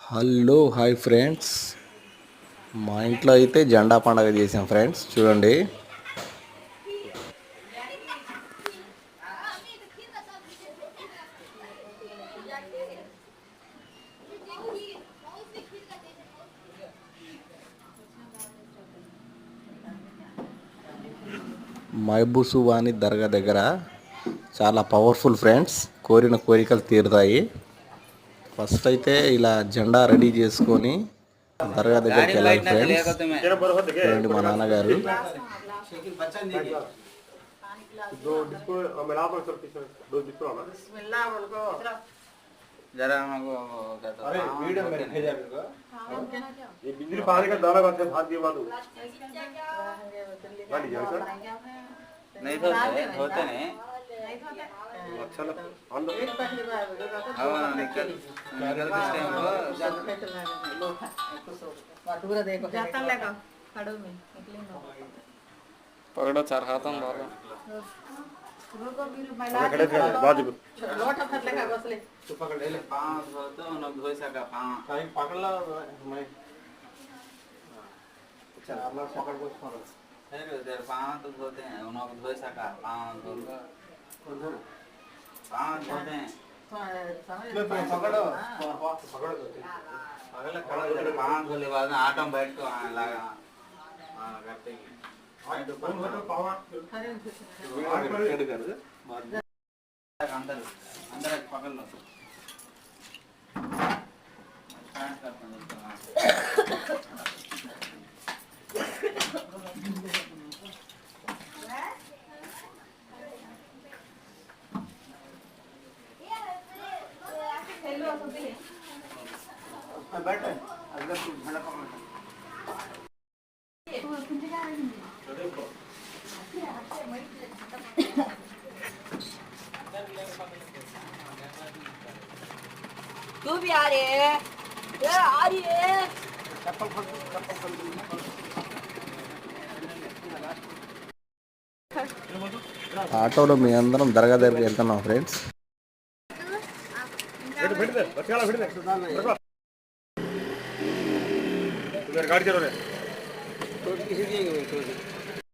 Hello hi friends. మా ఇంట్లో అయితే జెండా పండగ చేసాం ఫ్రెండ్స్. చూడండి, మైబూసువాని దర్గా దగ్గర చాలా పవర్ఫుల్ ఫ్రెండ్స్. కోరిన కోరికలు తీరుతాయి. ఫస్ట్ అయితే ఇలా జెండా రెడీ చేసుకొని దర్గా దగ్గరికి వెళ్ళాలి ఫ్రెండ్స్. చూడండి మా నాన్నగారు. जरा हमको अरे वीडियो में भेजा मेरे ये बिजली पानी का दाना करते भाग दिया बात गाड़ी जाए सर नहीं होते नहीं अच्छा ना अंदर हवा निकल निकल किस टाइम को वाटूरा देखो जाता लेगा खड़ो में निकले ना पकड़ो चार हाथों मारो रुको बिल मैला खड़े थे बाजू लोट फट लगा बसले तो पकड़ ले पांच तो उन धोई सका पांच कहीं पकड़ ला मैं चल अपना पकड़ को छोड़ फिर उधर पांच तो धोते हैं उन धोई सका पांच धोते हैं ले पकड़ो पकड़ दो अगले खड़ा पांच धोले बाद में आटम बैठ को लगा हां करते हैं तो कौन हो तो पावा कर अंदर अंदर पकड़ लो बैठे अंदर झंडा पकड़ तू भी आ रही है ये आ रही है ఆటోలో మీ అందరం దర్గా దగ్గరికి వెళ్తున్నాం ఫ్రెండ్స్. बैठ दे बच्चा बैठ दे उधर गाड़ी चलो रे तो किसी दिएंगे